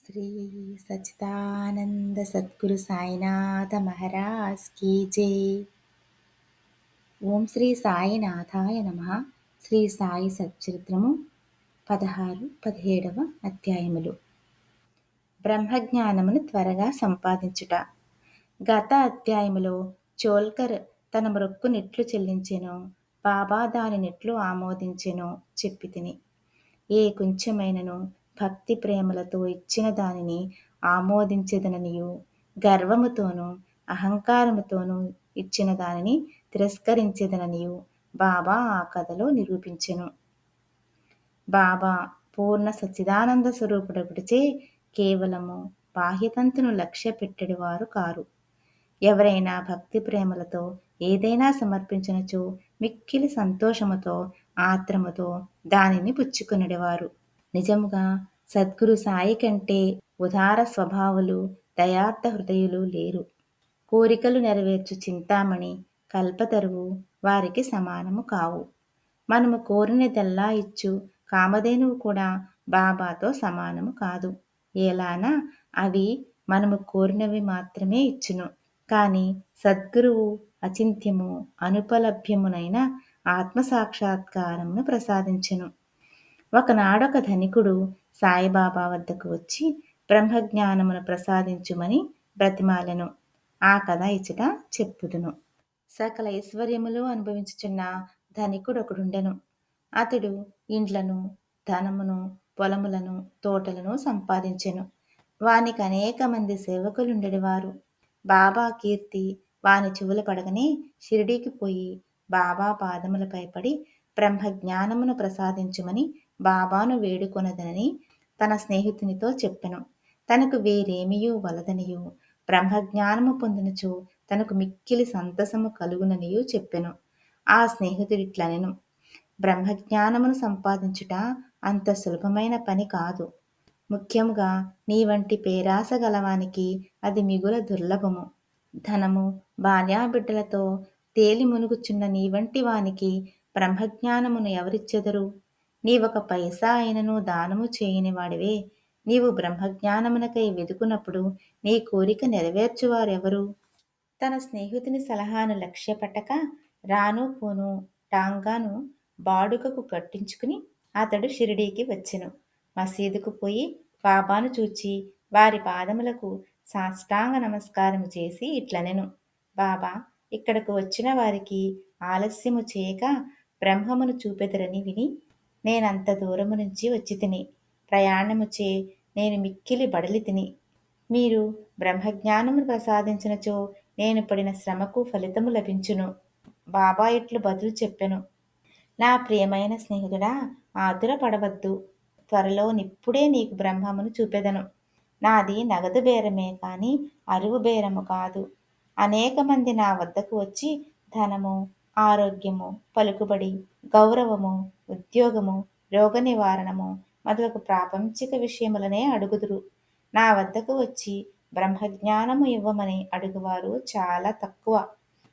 Shri Sachchidananda Sadhguru Sainath Maharaj key జై. ఓం శ్రీ సాయినాథాయ నమః. శ్రీ సాయి సచ్చరిత్రము 16-17 అధ్యాయములు. బ్రహ్మజ్ఞానమును త్వరగా సంపాదించుట. గత అధ్యాయములో చోల్కర్ తన మొక్కు నెట్లు చెల్లించెనో, బాబా దాని నెట్లు ఆమోదించెనో చెప్పితిని. ఏ కొంచెమైనను భక్తి ప్రేమలతో ఇచ్చిన దానిని ఆమోదించెదననియు, గర్వముతోనూ అహంకారముతోనూ ఇచ్చిన దానిని తిరస్కరించెదననియు బాబా ఆ కథలో నిరూపించెను. బాబా పూర్ణ సచ్చిదానంద స్వరూపుడొకటిచే కేవలము బాహ్యతంతును లక్ష్య పెట్టెడివారు కారు. ఎవరైనా భక్తి ప్రేమలతో ఏదైనా సమర్పించినచో మిక్కిలి సంతోషముతో ఆత్రముతో దానిని పుచ్చుకొనెడివారు. నిజముగా సద్గురు సాయి కంటే ఉదార స్వభావులు, దయార్థ హృదయులు లేరు. కోరికలు నెరవేర్చు చింతామణి, కల్పతరువు వారికి సమానము కావు. మనము కోరినదెల్లా ఇచ్చు కామధేనువు కూడా బాబాతో సమానము కాదు. ఏలానా అవి మనము కోరినవి మాత్రమే ఇచ్చును. కాని సద్గురువు అచింత్యము అనుపలభ్యమునైన ఆత్మసాక్షాత్కారమును ప్రసాదించెను. ఒకనాడొక ధనికుడు సాయిబాబా వద్దకు వచ్చి బ్రహ్మజ్ఞానమును ప్రసాదించుమని బ్రతిమాలెను. ఆ కథ ఇచ్చట చెప్పుదును. సకల ఐశ్వర్యములు అనుభవించుచున్న ధనికుడొకడుండెను. అతడు ఇండ్లను, ధనమును, పొలములను, తోటలను సంపాదించెను. వానికి అనేక మంది సేవకులుండెడివారు. బాబా కీర్తి వాని చెవుల పడగనే షిరిడీకి పోయి బాబా పాదములపై పడి బ్రహ్మజ్ఞానమును ప్రసాదించుమని బాబాను వేడుకొనదనని తన స్నేహితునితో చెప్పెను. తనకు వేరేమియూ వలదనియు, బ్రహ్మజ్ఞానము పొందినచో తనకు మిక్కిలి సంతసము కలుగుననియు చెప్పెను. ఆ స్నేహితుడిట్లనెను, బ్రహ్మజ్ఞానమును సంపాదించుట అంత సులభమైన పని కాదు. ముఖ్యముగా నీ వంటి పేరాస గలవానికి అది మిగుల దుర్లభము. ధనము, భార్యాబిడ్డలతో తేలి మునుగుచున్న నీ వంటి వానికి బ్రహ్మజ్ఞానమును ఎవరిచ్చెదరు? నీవొక పైసా అయినను దానము చేయని వాడివే. నీవు బ్రహ్మజ్ఞానమునకై వెదుకునప్పుడు నీ కోరిక నెరవేర్చువారెవరు? తన స్నేహితుని సలహాను లక్ష్యపెట్టక రాను పోను టాంగాను బాడుగకు కట్టించుకుని అతడు షిరిడీకి వచ్చెను. మసీదుకు పోయి బాబాను చూచి వారి పాదములకు సాష్టాంగ నమస్కారము చేసి ఇట్లనెను, బాబా, ఇక్కడకు వచ్చిన వారికి ఆలస్యము చేయక బ్రహ్మమును చూపెదరని విని నేనంత దూరము నుంచి వచ్చి తిని. ప్రయాణముచే నేను మిక్కిలి బడలి తిని. మీరు బ్రహ్మజ్ఞానమును ప్రసాదించినచో నేను పడిన శ్రమకు ఫలితము లభించును. బాబా ఇట్లు బదులు చెప్పెను, నా ప్రియమైన స్నేహితుడా, ఆతురపడవద్దు. త్వరలో నిప్పుడే నీకు బ్రహ్మమును చూపెదను. నాది నగదు బేరమే కాని అరువు బేరము కాదు. అనేక మంది నా వద్దకు వచ్చి ధనము, ఆరోగ్యము, పలుకుబడి, గౌరవము, ఉద్యోగము, రోగ నివారణము మొదలగు ప్రాపంచిక విషయములనే అడుగుదురు. నా వద్దకు వచ్చి బ్రహ్మజ్ఞానము ఇవ్వమని అడుగువారు చాలా తక్కువ.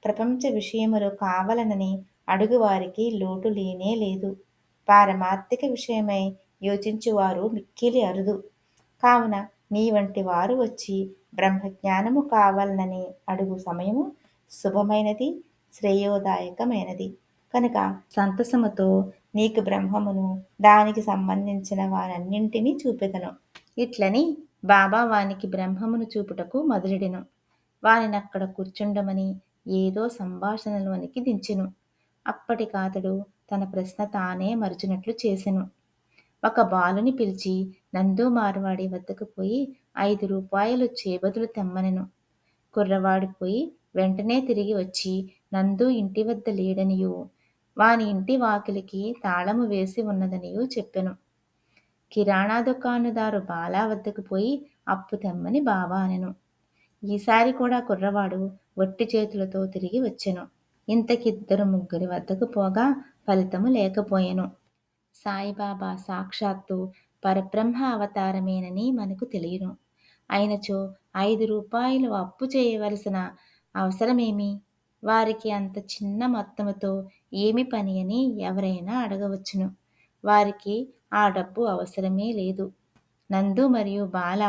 ప్రపంచ విషయములు కావలనని అడుగువారికి లోటు లేనే లేదు. పారమార్థిక విషయమై యోచించువారు మిక్కిలి అరుదు. కావున నీ వంటి వారు వచ్చి బ్రహ్మజ్ఞానము కావాలనని అడుగు సమయము శుభమైనది, శ్రేయోదాయకమైనది. కనుక సంతసముతో నీకు బ్రహ్మమును దానికి సంబంధించిన వారన్నింటినీ చూపెదను. ఇట్లని బాబా వానికి బ్రహ్మమును చూపుటకు మొదలెడెను. వానినక్కడ కూర్చుండమని ఏదో సంభాషణలోనికి దించెను. అప్పటికాతడు తన ప్రశ్న తానే మరచినట్లు చేసెను. ఒక బాలుని పిలిచి నందు మార్వాడి వద్దకు పోయి 5 రూపాయలు చేబదులు తెమ్మనెను. కుర్రవాడు పోయి వెంటనే తిరిగి వచ్చి నందు ఇంటి వద్ద లేడనియూ, వాని ఇంటి వాకిలికి తాళము వేసి ఉన్నదనియూ చెప్పెను. కిరాణా దుకాణదారు బాలా వద్దకు పోయి అప్పు తెమ్మని బాబా అనెను. ఈసారి కూడా కుర్రవాడు వట్టి చేతులతో తిరిగి వచ్చెను. ఇంతకిద్దరు ముగ్గురి వద్దకు పోగా ఫలితము లేకపోయెను. సాయిబాబా సాక్షాత్తు పరబ్రహ్మ అవతారమేనని మనకు తెలియను. అయినచో 5 రూపాయలు అప్పు చేయవలసిన అవసరమేమి? వారికి అంత చిన్న మొత్తముతో ఏమి పని అని ఎవరైనా అడగవచ్చును. వారికి ఆ డబ్బు అవసరమే లేదు. నందు మరియు బాల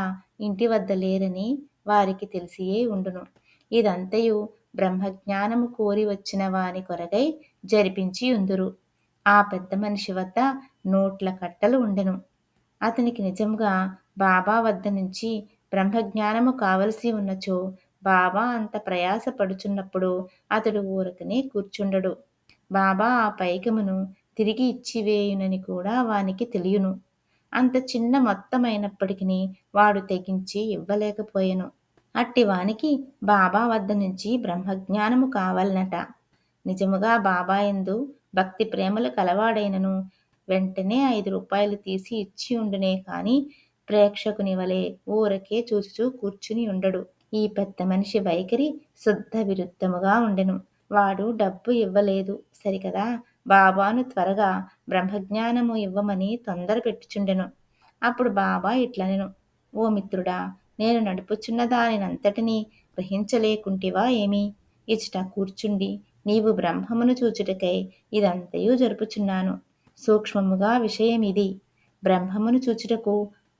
ఇంటి వద్ద లేరని వారికి తెలిసియే ఉండును. ఇదంతయు బ్రహ్మజ్ఞానము కోరి వచ్చిన వాని కొరకై జరిపించి ఉందురు. ఆ పెద్ద మనిషి వద్ద నోట్ల కట్టలు ఉండెను. అతనికి నిజముగా బాబా వద్ద నుంచి బ్రహ్మజ్ఞానము కావలసి ఉన్నచో బాబా అంత ప్రయాస పడుచున్నప్పుడు అతడు ఊరకనే కూర్చుండడు. బాబా ఆ పైకమును తిరిగి ఇచ్చివేయునని కూడా వానికి తెలియను. అంత చిన్న మొత్తమైనప్పటికీ వాడు తెగించి ఇవ్వలేకపోయెను. అట్టి వానికి బాబా వద్ద నుంచి బ్రహ్మజ్ఞానము కావాలనట. నిజముగా బాబా యందు భక్తి ప్రేమలు కలవాడైనను వెంటనే 5 రూపాయలు తీసి ఇచ్చి ఉండునే కాని ప్రేక్షకుని వలె ఊరకే చూచుచూ కూర్చుని ఉండడు. ఈ పెద్ద మనిషి వైఖరి శుద్ధ విరుద్ధముగా ఉండెను. వాడు డబ్బు ఇవ్వలేదు సరికదా, బాబాను త్వరగా బ్రహ్మజ్ఞానము ఇవ్వమని తొందర పెట్టుచుండెను. అప్పుడు బాబా ఇట్లనెను, ఓ మిత్రుడా, నేను నడుపుచున్న దానినంతటినీ గ్రహించలేకుంటివా ఏమి? ఇచ్చట కూర్చుండి నీవు బ్రహ్మమును చూచుటకై ఇదంతయు జరుపుచున్నాను. సూక్ష్మముగా విషయమిది. బ్రహ్మమును చూచుటకు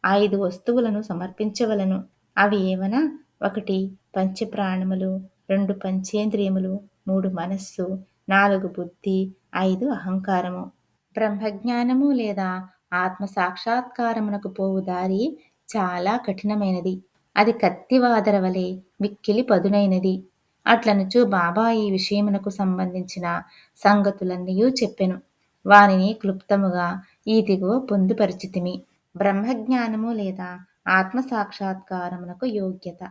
5 వస్తువులను సమర్పించవలను. అవి ఏవన? 1 పంచప్రాణములు, 2 పంచేంద్రియములు, 3 మనస్సు, 4 బుద్ధి, 5 అహంకారము. బ్రహ్మజ్ఞానము లేదా ఆత్మ సాక్షాత్కారమునకు పోవు దారి చాలా కఠినమైనది. అది కత్తివాదర వలె మిక్కిలి పదునైనది. అట్లనుచు బాబా ఈ విషయమునకు సంబంధించిన సంగతులన్నీయూ చెప్పెను. వానిని క్లుప్తముగా ఈదిగో పొందుపరిచితిమి. బ్రహ్మజ్ఞానము లేదా ఆత్మ సాక్షాత్కారమునకు యోగ్యత.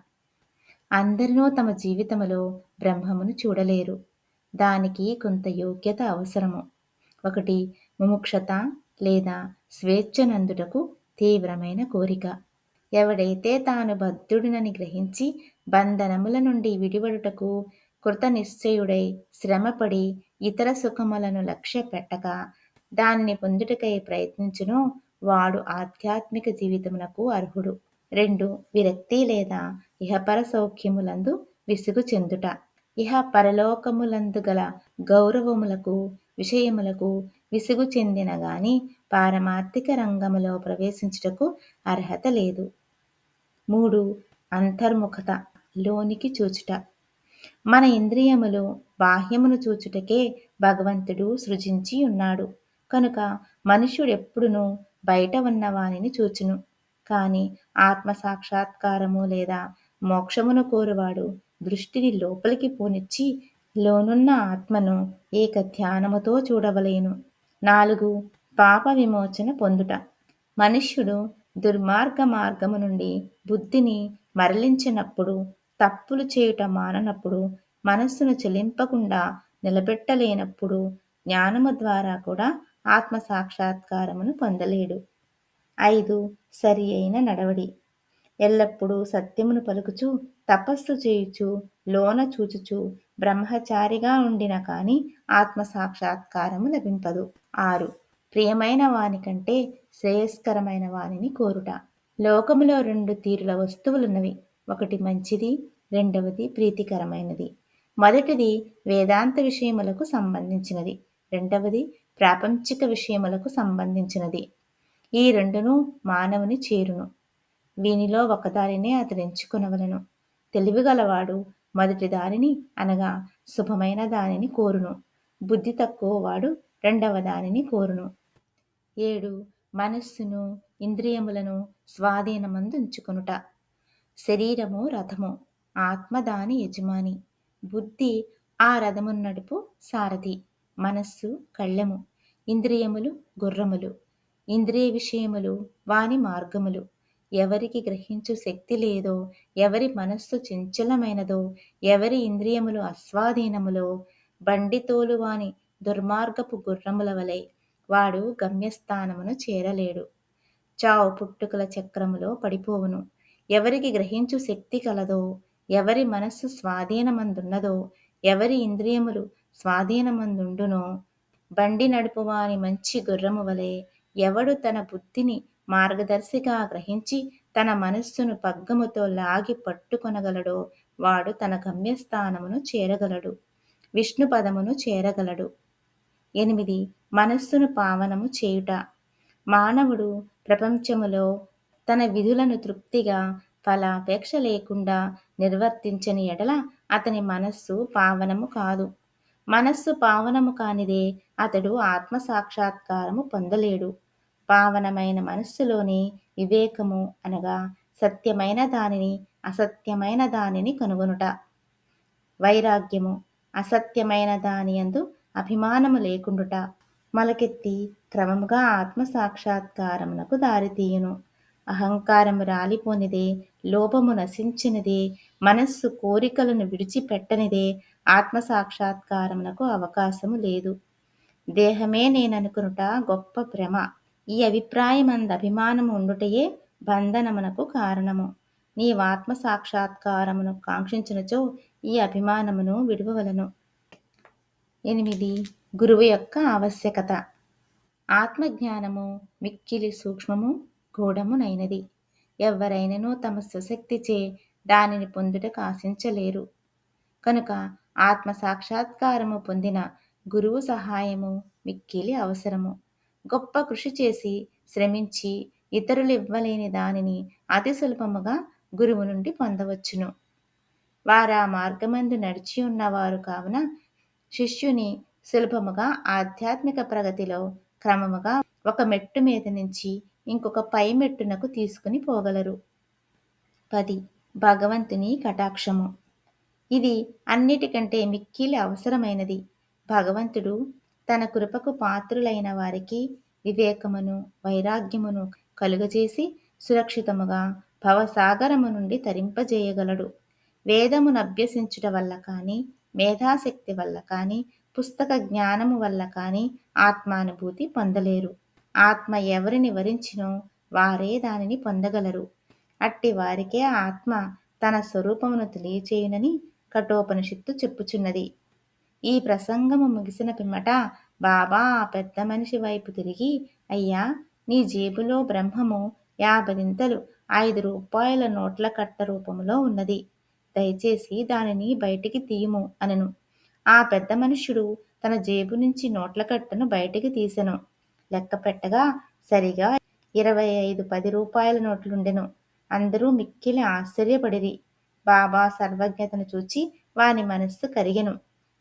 అందరినూ తమ జీవితములో బ్రహ్మమును చూడలేరు. దానికి కొంత యోగ్యత అవసరము. 1 ముముక్షత లేదా స్వేచ్ఛనందుటకు తీవ్రమైన కోరిక. ఎవడైతే తాను బద్ధుడినని గ్రహించి బంధనముల నుండి విడివడుటకు కృతనిశ్చయుడై శ్రమపడి ఇతర సుఖములను లక్ష్య పెట్టక దానిని పొందుటకై ప్రయత్నించునో వాడు ఆధ్యాత్మిక జీవితమునకు అర్హుడు. 2 విరక్తి లేదా ఇహపర సౌఖ్యములందు విసుగు చెందుట. ఇహ పరలోకములందు గల గౌరవములకు విషయములకు విసుగు చెందిన గాని పారమార్థిక రంగములో ప్రవేశించుటకు అర్హత లేదు. 3 అంతర్ముఖత, లోనికి చూచుట. మన ఇంద్రియములు బాహ్యమును చూచుటకే భగవంతుడు సృజించి ఉన్నాడు. కనుక మనుష్యుడెప్పుడునూ బయట ఉన్న వానిని చూచును. కాని ఆత్మ సాక్షాత్కారము లేదా మోక్షమును కోరువాడు దృష్టిని లోపలికి పోనిచ్చి లోనున్న ఆత్మను ఏక ధ్యానముతో చూడవలేను. 4 పాప విమోచన పొందుట. మనుష్యుడు దుర్మార్గ మార్గము నుండి బుద్ధిని మరలించినప్పుడు, తప్పులు చేయుట మాననప్పుడు, మనస్సును చెలింపకుండా నిలబెట్టలేనప్పుడు జ్ఞానము ద్వారా కూడా ఆత్మ సాక్షాత్కారమును పొందలేడు. 5 సరి అయిన నడవడి. ఎల్లప్పుడూ సత్యమును పలుకుచు తపస్సు చేయుచు లోన చూచుచు బ్రహ్మచారిగా ఉండిన కాని ఆత్మ సాక్షాత్కారము లభింపదు. 6 ప్రియమైన వాని కంటే శ్రేయస్కరమైన వానిని కోరుట. లోకములో 2 తీరుల వస్తువులున్నవి. 1 మంచిది, 2వది ప్రీతికరమైనది. మొదటిది వేదాంత విషయములకు సంబంధించినది, 2వది ప్రాపంచిక విషయములకు సంబంధించినది. ఈ రెండును మానవుని చేరును. వీనిలో ఒకదానినే అతడు ఎంచుకొనవలెను. తెలివిగలవాడు మొదటి దానిని అనగా శుభమైన దానిని కోరును. బుద్ధి తక్కువ వాడు రెండవ దానిని కోరును. 7 మనస్సును ఇంద్రియములను స్వాధీనమందుంచుకొనుట. శరీరము రథము, ఆత్మ దాని యజమాని. బుద్ధి ఆ రథమును నడుపు సారథి. మనస్సు కళ్ళెము, ఇంద్రియములు గుర్రములు. ఇంద్రియ విషయములు వాని మార్గములు. ఎవరికి గ్రహించు శక్తి లేదో, ఎవరి మనస్సు చంచలమైనదో, ఎవరి ఇంద్రియములు అస్వాధీనములో బండి తోలువాని దుర్మార్గపు గుర్రముల వలె వాడు గమ్యస్థానమును చేరలేడు. చావు పుట్టుకల చక్రములో పడిపోవును. ఎవరికి గ్రహించు శక్తి కలదో, ఎవరి మనస్సు స్వాధీనమందున్నదో, ఎవరి ఇంద్రియములు స్వాధీనమందుండునో బండి నడుపువాని మంచి గుర్రము వలె ఎవడు తన బుద్ధిని మార్గదర్శిగా గ్రహించి తన మనస్సును పగ్గముతో లాగి పట్టుకొనగలడో వాడు తన గమ్యస్థానమును చేరగలడు, విష్ణు పదమును చేరగలడు. 8 మనస్సును పావనము చేయుట. మానవుడు ప్రపంచములో తన విధులను తృప్తిగా ఫలాపేక్ష లేకుండా నిర్వర్తించని ఎడల అతని మనస్సు పావనము కాదు. మనస్సు పావనము కానిదే అతడు ఆత్మసాక్షాత్కారము పొందలేడు. పావనమైన మనస్సులోని వివేకము అనగా సత్యమైన దానిని అసత్యమైన దానిని కనుగొనుట. వైరాగ్యము అసత్యమైన దానియందు అభిమానము లేకుండుట మొలకెత్తి క్రమముగా ఆత్మసాక్షాత్కారమునకు దారితీయును. అహంకారము రాలిపోనిదే, లోభము నశించినదే, మనస్సు కోరికలను విడిచిపెట్టనిదే ఆత్మసాక్షాత్కారమునకు అవకాశము లేదు. దేహమే నేననుకునుట గొప్ప భ్రమ. ఈ అభిప్రాయమందు అభిమానము ఉండుటయే బంధనమునకు కారణము. నీవాత్మ సాక్షాత్కారమును కాంక్షించినచో ఈ అభిమానమును విడువవలెను. 8. గురువు యొక్క ఆవశ్యకత. ఆత్మజ్ఞానము మిక్కిలి సూక్ష్మము గూఢమునైనది. ఎవ్వరైనను తమ స్వశక్తిచే దానిని పొందుటకు ఆశించలేరు. కనుక ఆత్మ సాక్షాత్కారము పొందిన గురువు సహాయము మిక్కిలి అవసరము. గొప్ప కృషి చేసి శ్రమించి ఇతరులు ఇవ్వలేని దానిని అతి సులభముగా గురువు నుండి పొందవచ్చును. వారా మార్గమందు నడిచి ఉన్నవారు కావున శిష్యుని సులభముగా ఆధ్యాత్మిక ప్రగతిలో క్రమముగా ఒక మెట్టు మీద నుంచి ఇంకొక పై మెట్టునకు తీసుకుని పోగలరు. 10. భగవంతుని కటాక్షము. ఇది అన్నిటికంటే మిక్కిలి అవసరమైనది. భగవంతుడు తన కృపకు పాత్రులైన వారికి వివేకమును వైరాగ్యమును కలుగజేసి సురక్షితముగా భవసాగరము నుండి తరింపజేయగలడు. వేదమును అభ్యసించుట వల్ల కానీ, మేధాశక్తి వల్ల కానీ, పుస్తక జ్ఞానము వల్ల కానీ ఆత్మానుభూతి పొందలేరు. ఆత్మ ఎవరిని వరించినో వారే దానిని పొందగలరు. అట్టి వారికే ఆత్మ తన స్వరూపమును తెలియచేయునని కఠోపనిషత్తు చెప్పుచున్నది. ఈ ప్రసంగము ముగిసిన పిమ్మట బాబా ఆ పెద్ద మనిషి వైపు తిరిగి, అయ్యా, నీ జేబులో బ్రహ్మము 50 5 రూపాయల నోట్ల కట్ట రూపములో ఉన్నది. దయచేసి దానిని బయటికి తీయుము అనెను. ఆ పెద్ద మనుష్యుడు తన జేబు నుంచి నోట్ల కట్టను బయటికి తీసెను. లెక్క పెట్టగా సరిగా 25 10 రూపాయల నోట్లుండెను. అందరూ మిక్కిలి ఆశ్చర్యపడిరి. బాబా సర్వజ్ఞతను చూచి వాని మనస్సు కరిగెను.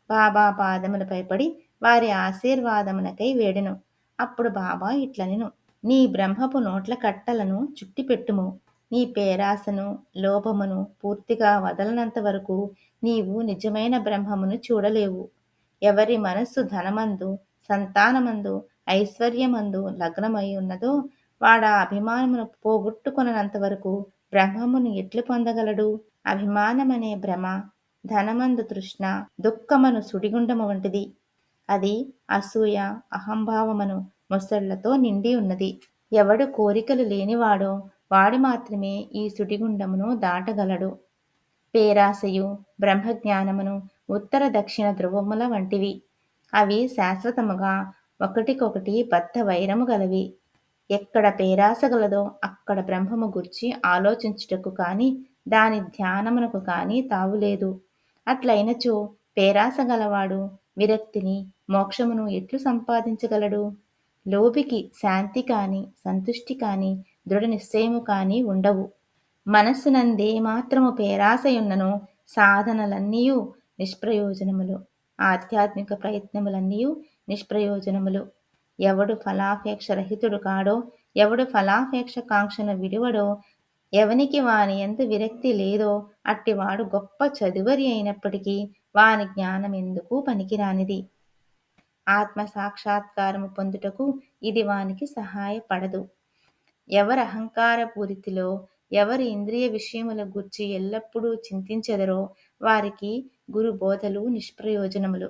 బాబా పాదములపై పడి వారి ఆశీర్వాదమునకై వేడెను. అప్పుడు బాబా ఇట్లనెను, నీ బ్రహ్మపు నోట్ల కట్టలను చుట్టిపెట్టుము. నీ పేరాసను లోభమును పూర్తిగా వదలనంత వరకు నీవు నిజమైన బ్రహ్మమును చూడలేవు. ఎవరి మనస్సు ధనమందు సంతానమందు ఐశ్వర్యమందు లగ్నమై ఉన్నదో వాడా అభిమానమును పోగొట్టుకొనంత వరకు బ్రహ్మమును ఎట్లు పొందగలడు? అభిమానమనే భ్రమ, ధనమందు తృష్ణ, దుఃఖమను సుడిగుండము వంటిది. అది అసూయ అహంభావమను మొసళ్లతో నిండి ఉన్నది. ఎవడు కోరికలు లేనివాడో వాడు మాత్రమే ఈ సుడిగుండమును దాటగలడు. పేరాశయు బ్రహ్మజ్ఞానమును ఉత్తర దక్షిణ ధ్రువముల వంటివి. అవి శాశ్వతముగా ఒకటికొకటి బద్ధ వైరము గలవి. ఎక్కడ పేరాశ గలదో అక్కడ బ్రహ్మము గూర్చి ఆలోచించుటకు కాని దాని ధ్యానమునకు కాని తావులేదు. అట్లయినచో పేరాశ గలవాడు విరక్తిని మోక్షమును ఎట్లు సంపాదించగలడు? లోభికి శాంతి కాని సంతుష్టి కాని దృఢ నిశ్చయము కాని ఉండవు. మనస్సునందే మాత్రము పేరాశయున్నను సాధనలన్నీయు నిష్ప్రయోజనములు. ఆధ్యాత్మిక ప్రయత్నములన్నీయు నిష్ప్రయోజనములు. ఎవడు ఫలాపేక్ష రహితుడు కాడో, ఎవడు ఫలాపేక్ష కాంక్షను విడువడో, ఎవనికి వాని యందు విరక్తి లేదో అట్టివాడు గొప్ప చదువరి అయినప్పటికీ వాని జ్ఞానం ఎందుకు పనికిరానిది. ఆత్మ సాక్షాత్కారము పొందుటకు ఇది వానికి సహాయపడదు. ఎవరు అహంకార పూరితిలో, ఎవరి ఇంద్రియ విషయముల గూర్చి ఎల్లప్పుడూ చింతించెదరో వారికి గురు బోధలు నిష్ప్రయోజనములు.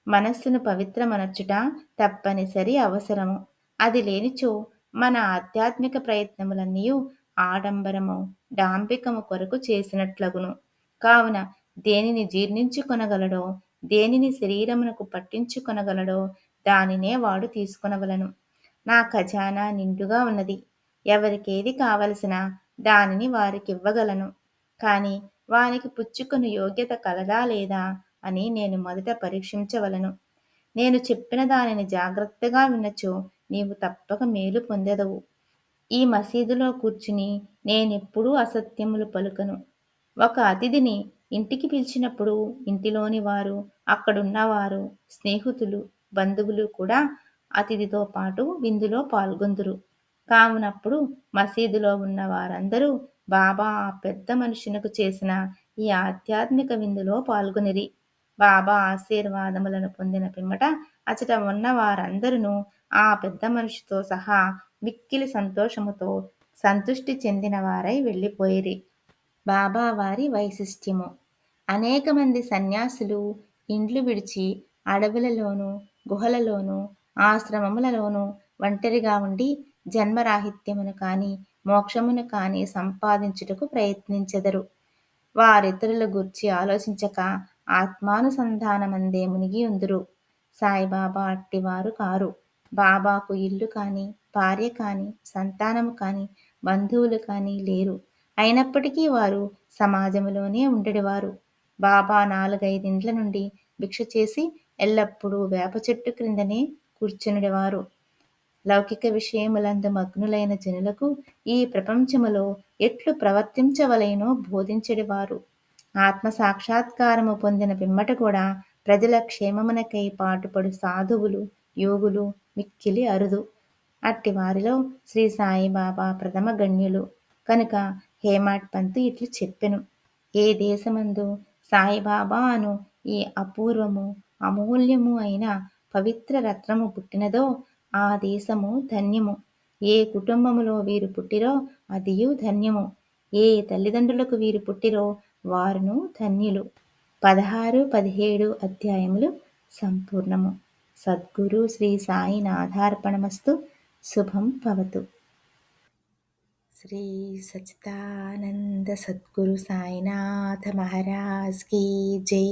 మనస్సును పవిత్రమనర్చుట తప్పనిసరి అవసరము. అది లేనిచో మన ఆధ్యాత్మిక ప్రయత్నములన్నీయు ఆడంబరము డాంబికము కొరకు చేసినట్లగును. కావున దేనిని జీర్ణించుకొనగలడో, దేనిని శరీరమునకు పట్టించుకొనగలడో దానినే వాడు తీసుకొనవలను. నా ఖజానా నిండుగా ఉన్నది. ఎవరికేది కావలసిన దానిని వారికివ్వగలను. కాని వానికి పుచ్చుకొను యోగ్యత కలదా లేదా అని నేను మొదట పరీక్షించవలను. నేను చెప్పిన దానిని జాగ్రత్తగా విన్నచో నీవు తప్పక మేలు పొందెదవు. ఈ మసీదులో కూర్చుని నేనెప్పుడూ అసత్యములు పలుకను. ఒక అతిథిని ఇంటికి పిలిచినప్పుడు ఇంటిలోని వారు, అక్కడున్నవారు, స్నేహితులు, బంధువులు కూడా అతిథితో పాటు విందులో పాల్గొందురు. కావునప్పుడు మసీదులో ఉన్న వారందరూ బాబా ఆ పెద్ద మనుషునకు చేసిన ఈ ఆధ్యాత్మిక విందులో పాల్గొనిరి. బాబా ఆశీర్వాదములను పొందిన పిమ్మట అచట ఉన్న వారందరును ఆ పెద్ద మనిషితో సహా మిక్కిలి సంతోషముతో సంతుష్టి చెందిన వారై వెళ్ళిపోయిరి. బాబా వారి వైశిష్ట్యము. అనేక మంది సన్యాసులు ఇండ్లు విడిచి అడవులలోనూ, గుహలలోనూ, ఆశ్రమములలోనూ ఒంటరిగా ఉండి జన్మరాహిత్యమును కాని, మోక్షమును కాని సంపాదించుటకు ప్రయత్నించెదరు. వారితరుల గూర్చి ఆలోచించక ఆత్మానుసంధానమందే మునిగి ఉందురు. సాయిబాబా అట్టివారు కారు. బాబాకు ఇల్లు కాని, భార్య కాని, సంతానము కాని, బంధువులు కాని లేరు. అయినప్పటికీ వారు సమాజములోనే ఉండెడివారు. బాబా 4, 5 నుండి భిక్ష చేసి ఎల్లప్పుడూ వేప చెట్టు క్రిందనే కూర్చునుడివారు. లౌకిక విషయములందు మగ్నులైన జనులకు ఈ ప్రపంచములో ఎట్లు ప్రవర్తించవలెనో బోధించెడివారు. ఆత్మ సాక్షాత్కారము పొందిన పిమ్మట కూడా ప్రజల క్షేమమునకై పాటుపడు సాధువులు, యోగులు మిక్కిలి అరుదు. అట్టి వారిలో శ్రీ సాయిబాబా ప్రథమ గణ్యులు. కనుక హేమాడ్ పంతు ఇట్లు చెప్పెను. ఏ దేశమందు సాయిబాబా అను ఈ అపూర్వము, అమూల్యము అయిన పవిత్ర రత్నము పుట్టినదో ఆ దేశము ధన్యము. ఏ కుటుంబములో వీరు పుట్టిరో అదియు ధన్యము. ఏ తల్లిదండ్రులకు వీరు పుట్టిరో వారును ధన్యులు. 16, 17 అధ్యాయములు సంపూర్ణము. సద్గురు శ్రీ సాయినాథార్పణమస్తు. శుభం భవతు. శ్రీ సచ్చిదానంద సద్గురు సాయినాథ మహారాజ్ కీ జై.